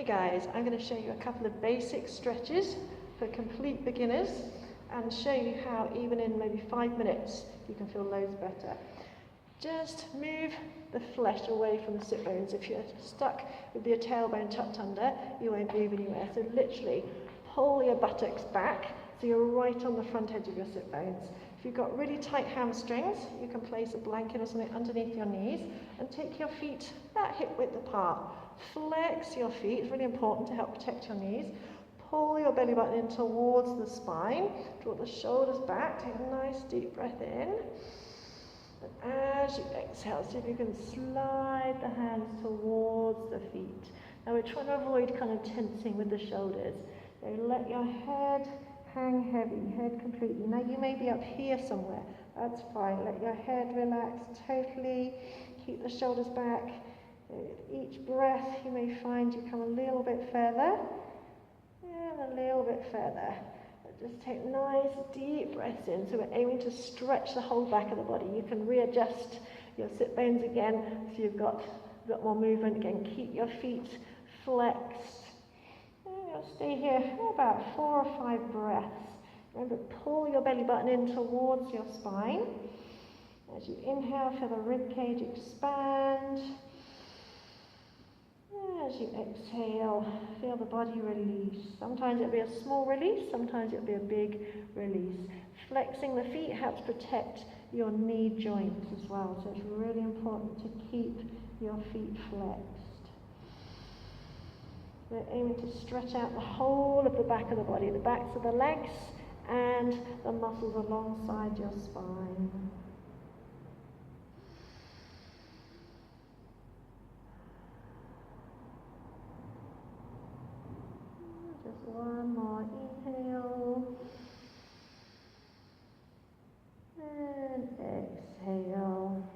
guys, I'm going to show you a couple of basic stretches for complete beginners and show you how even in maybe 5 minutes you can feel loads better. Just move the flesh away from the sit bones. If you're stuck with your tailbone tucked under, you won't move anywhere. So literally pull your buttocks back so you're right on the front edge of your sit bones. If you've got really tight hamstrings, you can place a blanket or something underneath your knees and take your feet about hip width apart. Flex your feet, it's really important to help protect your knees. Pull your belly button in towards the spine, draw the shoulders back, take a nice deep breath in. And as you exhale, see if you can slide the hands towards the feet. Now we're trying to avoid kind of tensing with the shoulders. So let your head hang heavy, head completely. Now you may be up here somewhere, that's fine. Let your head relax totally, keep the shoulders back. With each breath you may find you come a little bit further and a little bit further. But just take nice deep breaths in, so we're aiming to stretch the whole back of the body. You can readjust your sit bones again so you've got a bit more movement. Again, keep your feet flexed. Stay here for about 4 or 5 breaths. Remember, pull your belly button in towards your spine. As you inhale, feel the rib cage expand. As you exhale, feel the body release. Sometimes it'll be a small release, sometimes it'll be a big release. Flexing the feet helps protect your knee joints as well, so it's really important to keep your feet flexed. We're aiming to stretch out the whole of the back of the body, the backs of the legs and the muscles alongside your spine. Just one more inhale and exhale.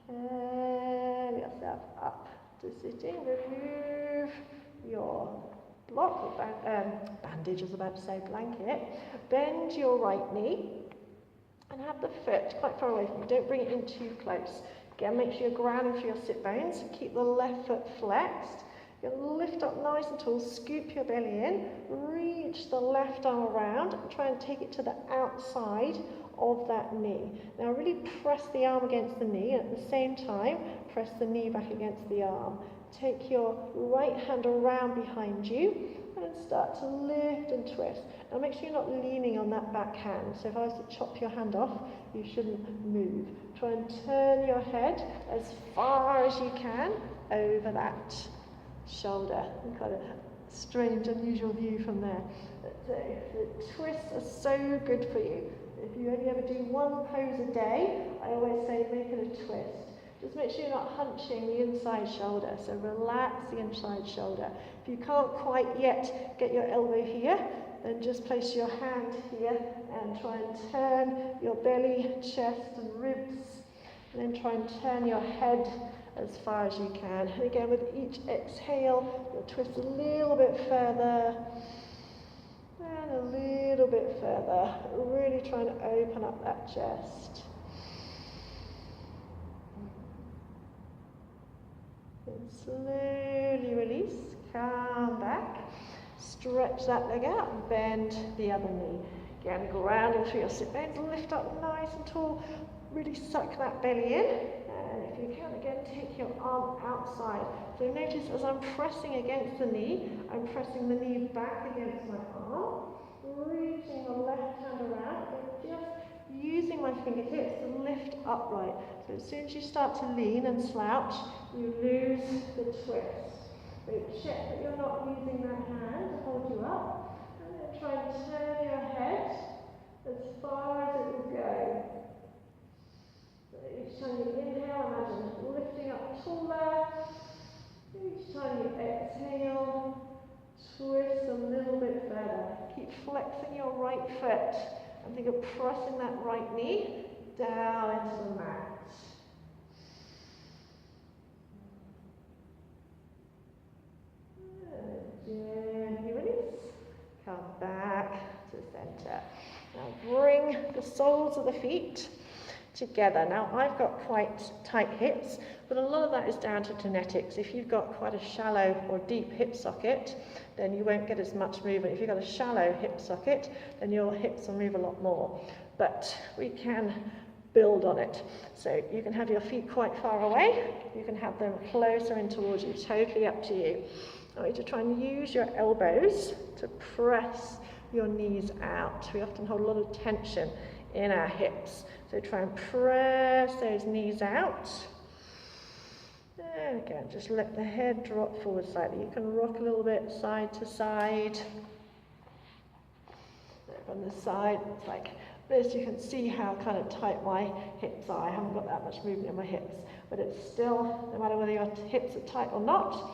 Carry yourself up to sitting. Remove your block, bandage, I was about to say, blanket. Bend your right knee and have the foot quite far away from you. Don't bring it in too close. Again, make sure you're grounding through your sit bones. Keep the left foot flexed. You'll lift up nice and tall, scoop your belly in, reach the left arm around and try and take it to the outside of that knee. Now really press the arm against the knee, and at the same time press the knee back against the arm. Take your right hand around behind you and start to lift and twist. Now make sure you're not leaning on that back hand. So if I was to chop your hand off, you shouldn't move. Try and turn your head as far as you can over that shoulder. Kind of strange, unusual view from there. The twists are so good for you. If you only ever do one pose a day, I always say make it a twist. Just make sure you're not hunching the inside shoulder, so relax the inside shoulder. If you can't quite yet get your elbow here, then just place your hand here and try and turn your belly, chest and ribs, and then try and turn your head as far as you can. And again, with each exhale, you'll twist a little bit further and a little bit further, really trying to open up that chest. And slowly release, come back, stretch that leg out and bend the other knee. Again, grounding through your sit bones, lift up nice and tall, really suck that belly in. And if you can, again, take your arm outside. So notice as I'm pressing against the knee, I'm pressing the knee back against my arm, reaching the left hand around, and just using my fingertips to lift upright. So as soon as you start to lean and slouch, you lose the twist. So check that you're not using that hand to hold you up, and then try and turn your head as far as it will go. So each time you inhale, imagine lifting up taller. Each time you exhale, twist a little bit further. Keep flexing your right foot and think of pressing that right knee down into the mat. Gently release. Come back to center. Now bring the soles of the feet together. Now, I've got quite tight hips, but a lot of that is down to genetics. If you've got quite a shallow or deep hip socket, then you won't get as much movement. If you've got a shallow hip socket, then your hips will move a lot more. But we can build on it. So you can have your feet quite far away, you can have them closer in towards you, totally up to you. I want you to try and use your elbows to press your knees out. We often hold a lot of tension in our hips. So try and press those knees out. And again, just let the head drop forward slightly. You can rock a little bit side to side. From the side, it's like this. You can see how kind of tight my hips are. I haven't got that much movement in my hips, but it's still, no matter whether your hips are tight or not,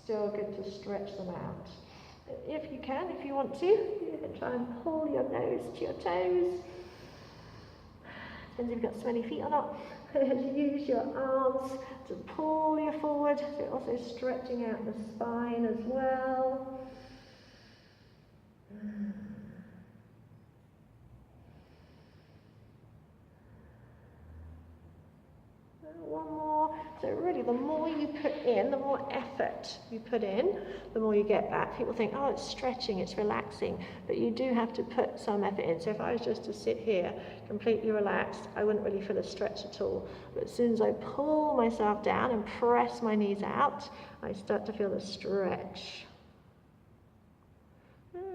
still good to stretch them out. If you can, if you want to, you can try and pull your nose to your toes. Depends if you've got smelly feet or not. Use your arms to pull you forward. So you're also stretching out the spine as well. One more. So really, the more you put in, the more effort you put in, the more you get back. People think, oh, it's stretching, it's relaxing, but you do have to put some effort in. So if I was just to sit here completely relaxed, I wouldn't really feel a stretch at all. But as soon as I pull myself down and press my knees out, I start to feel the stretch.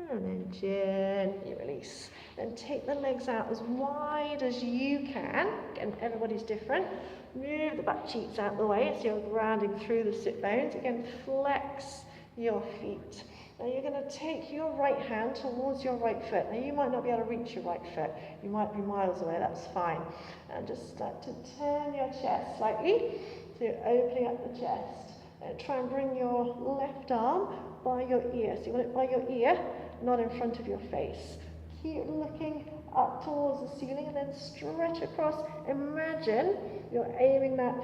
And then gently release. Then take the legs out as wide as you can. Again, everybody's different. Move the butt cheeks out the way so you're grounding through the sit bones. Again, flex your feet. Now you're going to take your right hand towards your right foot. Now you might not be able to reach your right foot. You might be miles away, that's fine. And just start to turn your chest slightly. So you're opening up the chest. And try and bring your left arm by your ear. So you want it by your ear, not in front of your face. Keep looking up towards the ceiling and then stretch across. Imagine you're aiming that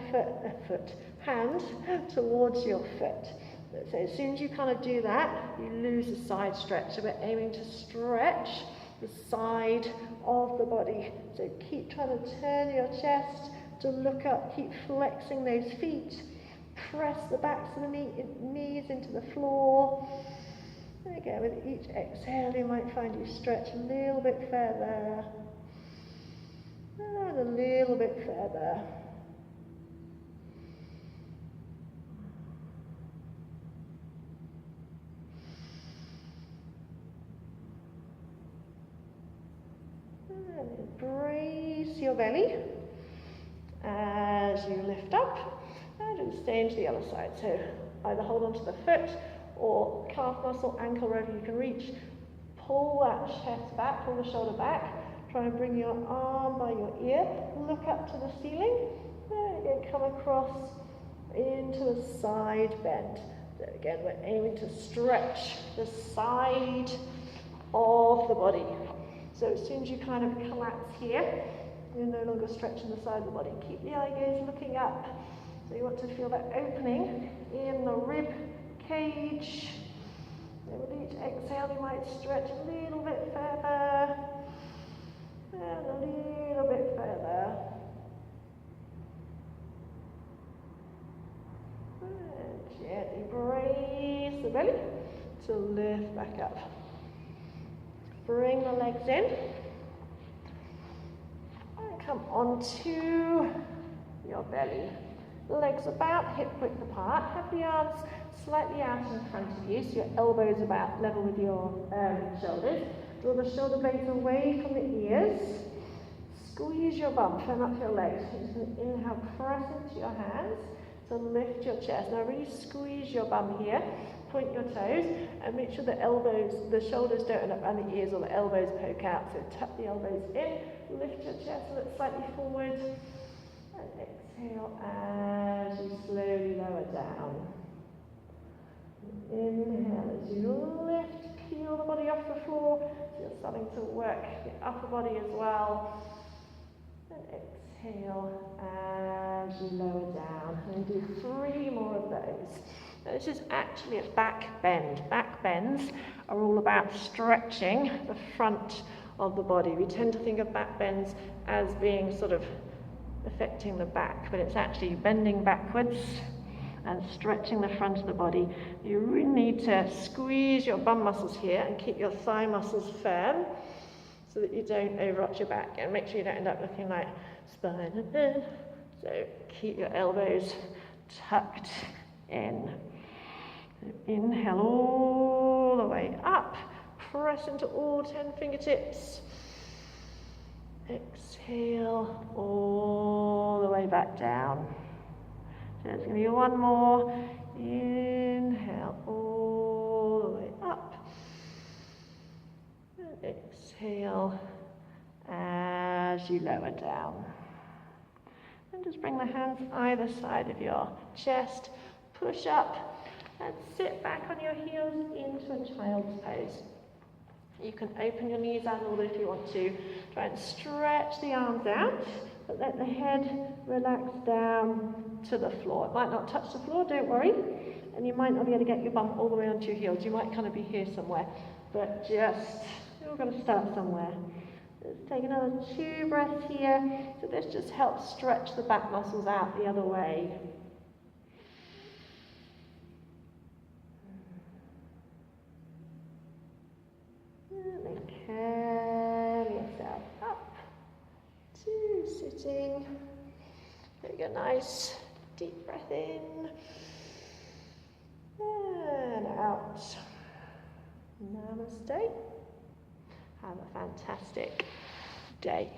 hand towards your foot. So as soon as you kind of do that, you lose the side stretch. So we're aiming to stretch the side of the body. So keep trying to turn your chest to look up. Keep flexing those feet. Press the backs of the knees into the floor. There you go. With each exhale, you might find you stretch a little bit further. And a little bit further. And embrace your belly as you lift up. And do the same to the other side. So either hold onto the foot or calf muscle, ankle, wherever you can reach. Pull that chest back, pull the shoulder back. Try and bring your arm by your ear. Look up to the ceiling. There you go, come across into the side bend. So again, we're aiming to stretch the side of the body. So as soon as you kind of collapse here, you're no longer stretching the side of the body. Keep the eye gaze looking up. So you want to feel that opening in the rib cage. So with each exhale, you might stretch a little bit further. And a little bit further. And gently brace the belly to lift back up. Bring the legs in. And come onto your belly. Legs about hip width apart. Have the arms slightly out in front of you, so your elbows about level with your shoulders. Draw the shoulder blades away from the ears. Squeeze your bum, firm up your legs. Inhale, press into your hands to lift your chest. Now really squeeze your bum here. Point your toes and make sure the shoulders don't end up around the ears or the elbows poke out. So tuck the elbows in, lift your chest a little slightly forward. And exhale as you slowly lower down. Inhale as you lift, peel the body off the floor. So you're starting to work the upper body as well. And exhale as you lower down. And do 3 more of those. Now this is actually a back bend. Back bends are all about stretching the front of the body. We tend to think of back bends as being sort of affecting the back, but it's actually bending backwards and stretching the front of the body. You really need to squeeze your bum muscles here and keep your thigh muscles firm so that you don't overarch your back, and make sure you don't end up looking like spine and head. So keep your elbows tucked in. So inhale all the way up, press into all 10 fingertips. Exhale all the way back down. So it's going to be one more. Inhale all the way up. And exhale as you lower down. And just bring the hands either side of your chest. Push up and sit back on your heels into a child's pose. You can open your knees out a little bit if you want to. Try and stretch the arms out, but let the head relax down to the floor. It might not touch the floor, don't worry. And you might not be able to get your bum all the way onto your heels. You might kind of be here somewhere. But just, you're going to start somewhere. Let's take another 2 breaths here. So this just helps stretch the back muscles out the other way. And then curl yourself up to sitting. Take a nice deep breath in and out. Namaste. Have a fantastic day.